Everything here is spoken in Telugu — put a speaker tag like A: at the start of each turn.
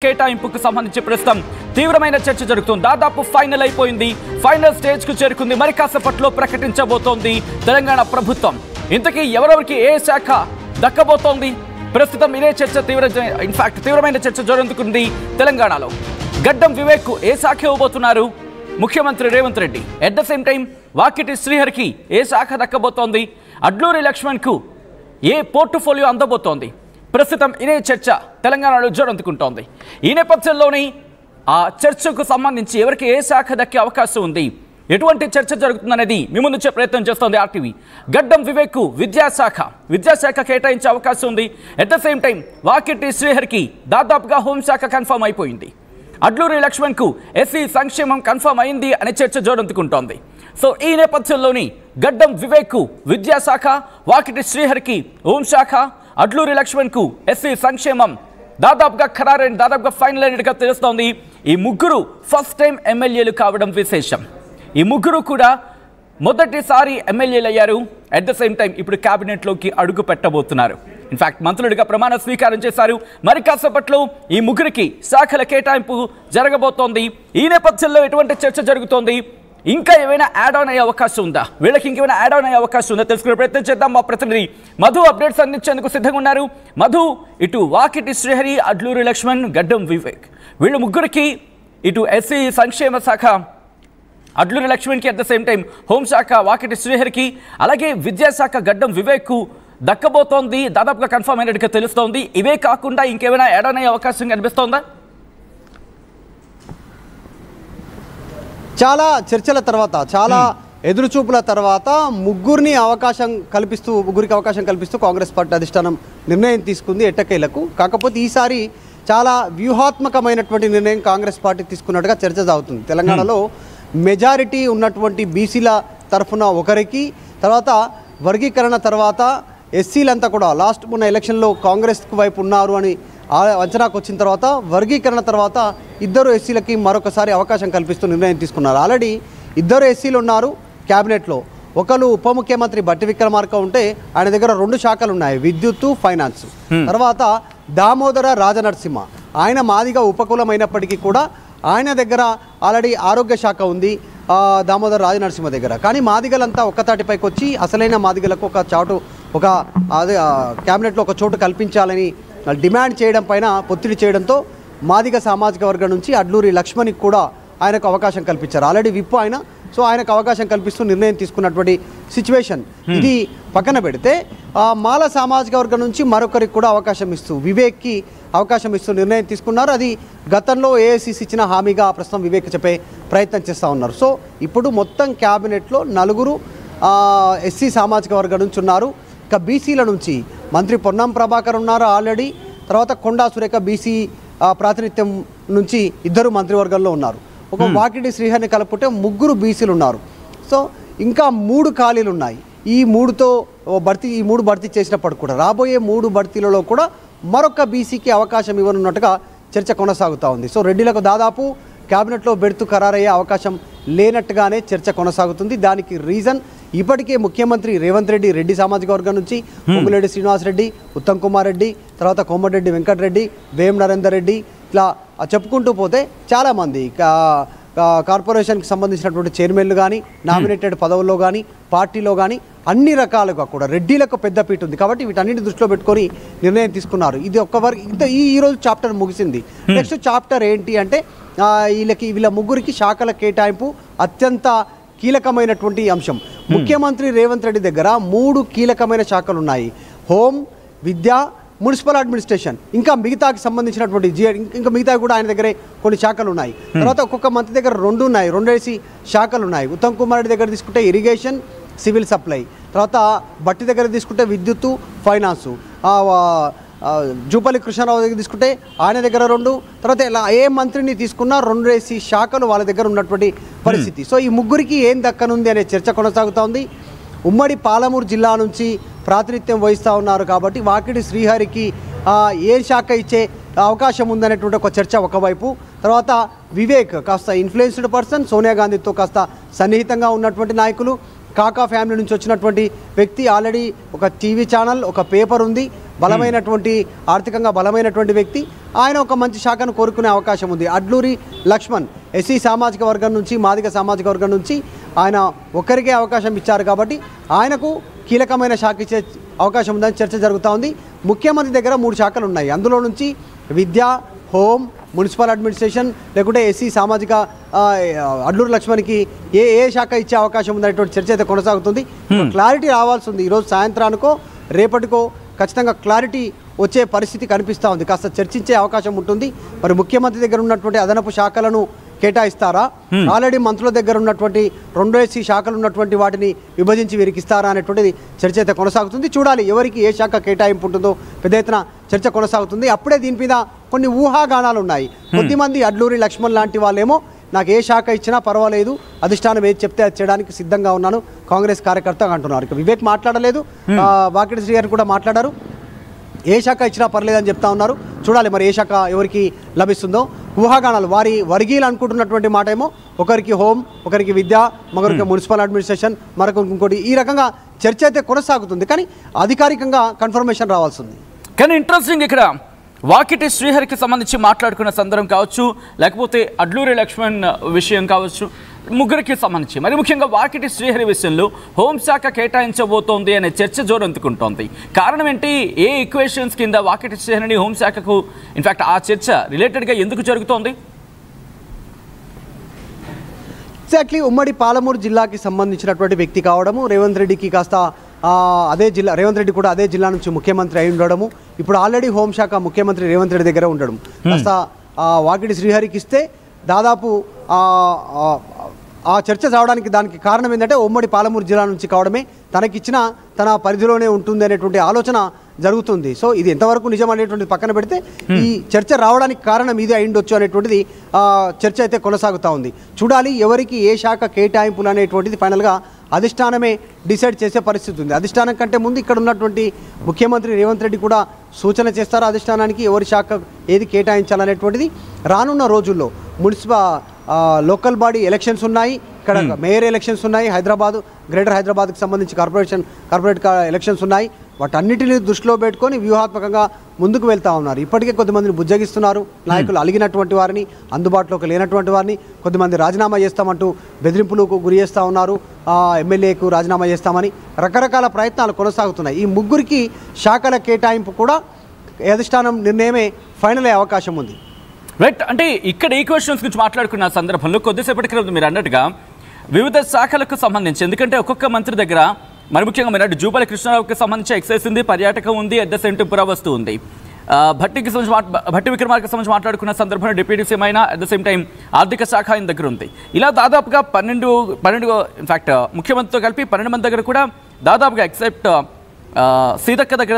A: కేటాయింపుకు సంబంధించి ప్రస్తుతం తీవ్రమైన చర్చ జరుగుతుంది. దాదాపు ఫైనల్ అయిపోయింది. ఫైనల్ స్టేజ్ కు చేరుకుంది. మరి కాసేపట్లో ప్రకటించబోతోంది తెలంగాణ ప్రభుత్వం. ఇంతకీ ఎవరెవరికి ఏ శాఖ దక్కబోతోంది? ప్రస్తుతం ఇదే చర్చ తీవ్రమైన చర్చ జరుగుతుంది తెలంగాణలో. గడ్డం వివేక్ ఏ శాఖ ఇవ్వబోతున్నారు ముఖ్యమంత్రి Revanth Reddy? At the same time Vakiti శ్రీహరికి ఏ శాఖ దక్కబోతోంది? అడ్లూరి లక్ష్మణ్ కు ఏ పోర్ట్ఫోలియో అందబోతోంది? ప్రస్తుతం ఇదే చర్చ తెలంగాణలో జోరందుకుంటోంది. ఈ నేపథ్యంలోనే ఆ చర్చకు సంబంధించి ఎవరికి ఏ శాఖ దక్కే అవకాశం ఉంది, ఎటువంటి చర్చ జరుగుతుందనేది మీ ముందు వచ్చే ప్రయత్నం చేస్తోంది ఆర్టీవీ. గడ్డం వివేక్ విద్యాశాఖ కేటాయించే అవకాశం ఉంది. At the same time Vakiti శ్రీహరికి దాదాపుగా హోంశాఖ కన్ఫర్మ్ అయిపోయింది. అడ్లూరి లక్ష్మణ్ కు ఎస్సీ సంక్షేమం కన్ఫర్మ్ అయింది అనే చర్చ జోరందుకుంటోంది. సో ఈ నేపథ్యంలోని గడ్డం వివేక్ విద్యాశాఖ, వాకిటి శ్రీహరికి హోంశాఖ, అడ్లూరి లక్ష్మణ్ కు ఎస్సీ సంక్షేమం దాదాపుగా ఖరారైన, దాదాపుగా ఫైనల్ అయినట్టుగా తెలుస్తోంది. ఈ ముగ్గురు ఫస్ట్ టైం ఎమ్మెల్యేలు కావడం విశేషం. ఈ ముగ్గురు కూడా మొదటిసారి ఎమ్మెల్యేలు అయ్యారు. అట్ ద సేమ్ టైం ఇప్పుడు క్యాబినెట్లోకి అడుగు పెట్టబోతున్నారు. ఇన్ఫాక్ట్ మంత్రులుగా ప్రమాణ స్వీకారం చేశారు. మరి కాసేపట్లో ఈ ముగ్గురికి శాఖల కేటాయింపు జరగబోతోంది. ఈ నేపథ్యంలో ఎటువంటి చర్చ జరుగుతోంది? ఇంకా ఏమైనా యాడ్ ఆన్ అయ్యే అవకాశం ఉందా? వీళ్ళకి ఇంకేమైనా యాడ్ ఆన్ అయ్యే అవకాశం ఉందా తెలుసుకునే ప్రయత్నం చేద్దాం. మా ప్రతినిధి మధు అప్డేట్స్ అందించేందుకు సిద్ధంగా ఉన్నారు. మధు, ఇటు వాకిటి శ్రీహరి, అడ్లూరి లక్ష్మణ్, గడ్డం వివేక్, వీళ్ళు ముగ్గురికి ఇటు ఎస్సీ సంక్షేమ శాఖ అడ్లూరి లక్ష్మణ్కి, అట్ ద సేమ్ టైం హోంశాఖ వాకిటి శ్రీహరికి, అలాగే విద్యాశాఖ గడ్డం వివేక్కు దక్కబోతోంది. దాదాపుగా కన్ఫర్మ్ అయినట్టుగా తెలుస్తోంది. ఇవే కాకుండా ఇంకేమైనా యాడ్ ఆన్ అయ్యే అవకాశం కనిపిస్తోందా?
B: చాలా చర్చల తర్వాత, చాలా ఎదురుచూపుల తర్వాత ముగ్గురికి అవకాశం కల్పిస్తూ కాంగ్రెస్ పార్టీ అధిష్టానం నిర్ణయం తీసుకుంది ఎట్టకేలకు. కాకపోతే ఈసారి చాలా వ్యూహాత్మకమైనటువంటి నిర్ణయం కాంగ్రెస్ పార్టీ తీసుకున్నట్టుగా చర్చ సాగుతుంది. తెలంగాణలో మెజారిటీ ఉన్నటువంటి బీసీల తరఫున ఒకరికి, తర్వాత వర్గీకరణ తర్వాత ఎస్సీలంతా కూడా లాస్ట్ మొన్న ఎలక్షన్లో కాంగ్రెస్ వైపు ఉన్నారు అని అంచనాకు వచ్చిన తర్వాత వర్గీకరణ తర్వాత ఇద్దరు ఎస్సీలకి మరొకసారి అవకాశం కల్పిస్తూ నిర్ణయం తీసుకున్నారు. ఆల్రెడీ ఇద్దరు ఎస్సీలు ఉన్నారు క్యాబినెట్లో. ఒకరు ఉప ముఖ్యమంత్రి బట్టి విక్రమార్క ఉంటే ఆయన దగ్గర 2 శాఖలు ఉన్నాయి, విద్యుత్తు, ఫైనాన్స్. తర్వాత దామోదర రాజనరసింహ, ఆయన మాదిగా ఉపకులం అయినప్పటికీ కూడా ఆయన దగ్గర ఆల్రెడీ ఆరోగ్య శాఖ ఉంది దామోదర రాజనరసింహ దగ్గర. కానీ మాదిగలంతా ఒక్కతాటిపైకి వచ్చి అసలైన మాదిగలకు ఒక క్యాబినెట్లో ఒక చోటు కల్పించాలని డిమాండ్ చేయడం పైన ఒత్తిడి చేయడంతో మాదిగ సామాజిక వర్గం నుంచి అడ్లూరి లక్ష్మణ్కి కూడా ఆయనకు అవకాశం కల్పించారు. ఆల్రెడీ విప్ ఆయన. సో ఆయనకు అవకాశం కల్పిస్తూ నిర్ణయం తీసుకున్నటువంటి సిచ్యువేషన్. ఇది పక్కన పెడితే మాల సామాజిక వర్గం నుంచి మరొకరికి కూడా అవకాశం ఇస్తూ వివేక్కి అవకాశం ఇస్తూ నిర్ణయం తీసుకున్నారు. అది గతంలో ఏఐసిసి ఇచ్చిన హామీగా ప్రస్తుతం వివేక్ చెప్పే ప్రయత్నం చేస్తూ ఉన్నారు. సో ఇప్పుడు మొత్తం క్యాబినెట్లో 4 ఎస్సీ సామాజిక వర్గం నుంచి ఉన్నారు. ఇక బీసీల నుంచి మంత్రి పొన్నం ప్రభాకర్ ఉన్నారు ఆల్రెడీ. తర్వాత కొండా సురేఖ బీసీ ప్రాతినిధ్యం నుంచి 2 మంత్రివర్గంలో ఉన్నారు. ఒక వాకిటి శ్రీహరిని కలుపుకుంటే 3 బీసీలు ఉన్నారు. సో ఇంకా 3 ఖాళీలు ఉన్నాయి. ఈ 3 భర్తీ చేసినప్పుడు కూడా రాబోయే 3 భర్తీలలో కూడా మరొక బీసీకి అవకాశం ఇవ్వనున్నట్టుగా చర్చ కొనసాగుతూ ఉంది. సో రెడ్డిలకు దాదాపు క్యాబినెట్లో బెర్తు ఖరారయ్యే అవకాశం లేనట్టుగానే చర్చ కొనసాగుతుంది. దానికి రీజన్ ఇప్పటికే ముఖ్యమంత్రి రేవంత్ రెడ్డి రెడ్డి సామాజిక వర్గం నుంచి పొంగులేటి శ్రీనివాసరెడ్డి, ఉత్తమ్ కుమార్ రెడ్డి, తర్వాత కోమటిరెడ్డి వెంకటరెడ్డి, వేం నరేందర్ రెడ్డి, ఇట్లా చెప్పుకుంటూ పోతే చాలామంది కార్పొరేషన్కి సంబంధించినటువంటి చైర్మన్లు కానీ, నామినేటెడ్ పదవుల్లో కానీ, పార్టీలో కానీ అన్ని రకాలుగా కూడా రెడ్డిలకు పెద్దపీట ఉంది. కాబట్టి వీటన్నిటి దృష్టిలో పెట్టుకొని నిర్ణయం తీసుకున్నారు. ఇది ఈరోజు చాప్టర్ ముగిసింది. నెక్స్ట్ చాప్టర్ ఏంటి అంటే వీళ్ళ ముగ్గురికి శాఖల కేటాయింపు అత్యంత కీలకమైనటువంటి అంశం. ముఖ్యమంత్రి రేవంత్ రెడ్డి దగ్గర 3 కీలకమైన శాఖలు ఉన్నాయి. హోం, విద్య, మున్సిపల్ అడ్మినిస్ట్రేషన్, ఇంకా మిగతాకి సంబంధించినటువంటి ఇంకా మిగతా కూడా ఆయన దగ్గరే కొన్ని శాఖలు ఉన్నాయి. తర్వాత ఒక్కొక్క మంత్రి దగ్గర 2 ఉన్నాయి, 2 శాఖలు ఉన్నాయి. ఉత్తమ్ కుమార్ రెడ్డి దగ్గర తీసుకుంటే ఇరిగేషన్, సివిల్ సప్లై. తర్వాత బట్టి దగ్గర తీసుకుంటే విద్యుత్తు, ఫైనాన్సు. జూపల్లి కృష్ణారావు దగ్గర తీసుకుంటే ఆయన దగ్గర 2. తర్వాత ఇలా ఏ మంత్రిని తీసుకున్నా 2 శాఖలు వాళ్ళ దగ్గర ఉన్నటువంటి పరిస్థితి. సో ఈ ముగ్గురికి ఏం దక్కనుంది అనే చర్చ కొనసాగుతూ ఉంది. ఉమ్మడి పాలమూరు జిల్లా నుంచి ప్రాతినిధ్యం వహిస్తూ ఉన్నారు కాబట్టి వాకిటి శ్రీహరికి ఏ శాఖ ఇచ్చే అవకాశం ఉందనేటువంటి ఒక చర్చ ఒకవైపు. తర్వాత వివేక్ కాస్త ఇన్ఫ్లుయెన్స్డ్ పర్సన్, సోనియా గాంధీతో కాస్త సన్నిహితంగా ఉన్నటువంటి నాయకులు. కాకా ఫ్యామిలీ నుంచి వచ్చినటువంటి వ్యక్తి, ఆల్రెడీ ఒక టీవీ ఛానల్, ఒక పేపర్ ఉంది, బలమైనటువంటి ఆర్థికంగా బలమైనటువంటి వ్యక్తి. ఆయన ఒక మంచి శాఖను కోరుకునే అవకాశం ఉంది. అడ్లూరి లక్ష్మణ్ ఎస్సీ సామాజిక వర్గం నుంచి, మాదిగ సామాజిక వర్గం నుంచి ఆయన ఒక్కరికే అవకాశం ఇచ్చారు కాబట్టి ఆయనకు కీలకమైన శాఖ ఇచ్చే అవకాశం ఉందని చర్చ జరుగుతూ ఉంది. ముఖ్యమంత్రి దగ్గర 3 శాఖలు ఉన్నాయి. అందులో నుంచి విద్య, హోమ్, మున్సిపల్ అడ్మినిస్ట్రేషన్, లేకుంటే ఎస్సీ సామాజిక అడ్లూరు లక్ష్మణ్కి ఏ శాఖ ఇచ్చే అవకాశం ఉందనేటువంటి చర్చ అయితే కొనసాగుతుంది. క్లారిటీ రావాల్సి ఉంది. ఈరోజు సాయంత్రానికో రేపటికో ఖచ్చితంగా క్లారిటీ వచ్చే పరిస్థితి కనిపిస్తూ ఉంది. కాస్త చర్చించే అవకాశం ఉంటుంది. మరి ముఖ్యమంత్రి దగ్గర ఉన్నటువంటి అదనపు శాఖలను కేటాయిస్తారా, ఆల్రెడీ మంత్రుల దగ్గర ఉన్నటువంటి 2 ఎస్సీ శాఖలు ఉన్నటువంటి వాటిని విభజించి వీరికి ఇస్తారా అనేటువంటిది చర్చ అయితే కొనసాగుతుంది. చూడాలి ఎవరికి ఏ శాఖ కేటాయింపు ఉంటుందో పెద్ద ఎత్తున చర్చ కొనసాగుతుంది. అప్పుడే దీని మీద కొన్ని ఊహాగానాలు ఉన్నాయి. కొద్దిమంది అడ్లూరి లక్ష్మణ్ లాంటి వాళ్ళేమో నాకు ఏ శాఖ ఇచ్చినా పర్వాలేదు, అధిష్టానం ఏది చెప్తే అది చేయడానికి సిద్ధంగా ఉన్నాను కాంగ్రెస్ కార్యకర్త అంటున్నారు. ఇక వివేక్ మాట్లాడలేదు, వాకిటి శ్రీ గారు కూడా మాట్లాడారు. ఏ శాఖ ఇచ్చినా పర్లేదని చెప్తా ఉన్నారు. చూడాలి మరి ఏ శాఖ ఎవరికి లభిస్తుందో. ఊహాగానాలు, వారి వర్గీయులు అనుకుంటున్నటువంటి మాట ఏమో ఒకరికి హోమ్, ఒకరికి విద్య, మరొకరికి మున్సిపల్ అడ్మినిస్ట్రేషన్, మరొకరికి ఇంకోటి, ఈ రకంగా చర్చ అయితే కొనసాగుతుంది. కానీ అధికారికంగా కన్ఫర్మేషన్ రావాల్సింది.
A: కానీ ఇంట్రెస్టింగ్ ఇక్కడ వాకిటి శ్రీహరికి సంబంధించి మాట్లాడుకున్న సందర్భం కావచ్చు, లేకపోతే అడ్లూరి లక్ష్మణ్ విషయం కావచ్చు, ముగ్గురికి సంబంధించి మరి ముఖ్యంగా వాకిటి శ్రీహరి విషయంలో హోంశాఖ కేటాయించబోతోంది అనే చర్చ జోరందుకుంటోంది. కారణం ఏంటి? ఏ ఈక్వేషన్స్ కింద వాకిటి శ్రీహరిని హోంశాఖకు ఇన్ఫాక్ట్ ఆ చర్చ రిలేటెడ్గా ఎందుకు జరుగుతోంది?
B: ఎగ్జాక్ట్లీ ఉమ్మడి పాలమూరు జిల్లాకి సంబంధించినటువంటి వ్యక్తి కావడము, రేవంత్ రెడ్డికి కాస్త అదే జిల్లా, రేవంత్ రెడ్డి కూడా అదే జిల్లా నుంచి ముఖ్యమంత్రి అయి ఉండడము, ఇప్పుడు ఆల్రెడీ హోంశాఖ ముఖ్యమంత్రి రేవంత్ రెడ్డి దగ్గర ఉండడం, కాస్త వాకిటి శ్రీహరికి ఇస్తే దాదాపు ఆ చర్చ రావడానికి దానికి కారణం ఏంటంటే ఉమ్మడి పాలమూరు జిల్లా నుంచి కావడమే, తనకిచ్చిన తన పరిధిలోనే ఉంటుంది అనేటువంటి ఆలోచన జరుగుతుంది. సో ఇది ఎంతవరకు నిజం అనేటువంటిది పక్కన పెడితే ఈ చర్చ రావడానికి కారణం ఇది అయిండొచ్చు అనేటువంటిది చర్చ అయితే కొనసాగుతూ ఉంది. చూడాలి ఎవరికి ఏ శాఖ కేటాయింపులు అనేటువంటిది ఫైనల్గా అధిష్టానమే డిసైడ్ చేసే పరిస్థితి ఉంది. అధిష్టానం కంటే ముందు ఇక్కడ ఉన్నటువంటి ముఖ్యమంత్రి రేవంత్ రెడ్డి కూడా సూచన చేస్తారు అధిష్టానానికి ఎవరి శాఖ ఏది కేటాయించాలనేటువంటిది. రానున్న రోజుల్లో లోకల్ బాడీ ఎలక్షన్స్ ఉన్నాయి, ఇక్కడ మేయర్ ఎలక్షన్స్ ఉన్నాయి, గ్రేటర్ హైదరాబాద్కి సంబంధించి కార్పొరేట్ ఎలక్షన్స్ ఉన్నాయి. వాటన్నిటిని దృష్టిలో పెట్టుకొని వ్యూహాత్మకంగా ముందుకు వెళ్తూ ఉన్నారు. ఇప్పటికే కొద్దిమందిని బుజ్జగిస్తున్నారు, నాయకులు అలిగినటువంటి వారిని, అందుబాటులోకి లేనటువంటి వారిని, కొద్దిమంది రాజీనామా చేస్తామంటూ బెదిరింపులకు గురి చేస్తూ ఉన్నారు, ఎమ్మెల్యేకు రాజీనామా చేస్తామని రకరకాల ప్రయత్నాలు కొనసాగుతున్నాయి. ఈ ముగ్గురికి శాఖల కేటాయింపు కూడా అధిష్టానం నిర్ణయమే ఫైనల్ అయ్యే అవకాశం ఉంది.
A: రైట్, అంటే ఇక్కడ ఈక్వేషన్స్ గురించి మాట్లాడుకున్న సందర్భంలో కొద్దిసేపటి క్రితం మీరు అన్నట్టుగా వివిధ శాఖలకు సంబంధించి, ఎందుకంటే ఒక్కొక్క మంత్రి దగ్గర మరి ముఖ్యంగా మీరు జూపల్లి కృష్ణారావుకి సంబంధించి ఎక్సైజ్ ఉంది, పర్యాటకం ఉంది, అట్ ద సేమ్ టైం పురావస్తు ఉంది. భట్టి విక్రమార్కి సంబంధించి మాట్లాడుకున్న సందర్భంలో డిప్యూటీ సీఎం అయినా అట్ ద సేమ్ టైం ఆర్థిక శాఖ ఆయన దగ్గర ఉంది. ఇలా దాదాపుగా 12 ఇన్ఫాక్ట్ ముఖ్యమంత్రితో కలిపి 12 మంది దగ్గర కూడా దాదాపుగా ఎక్సెప్ట్ సీతక్క దగ్గర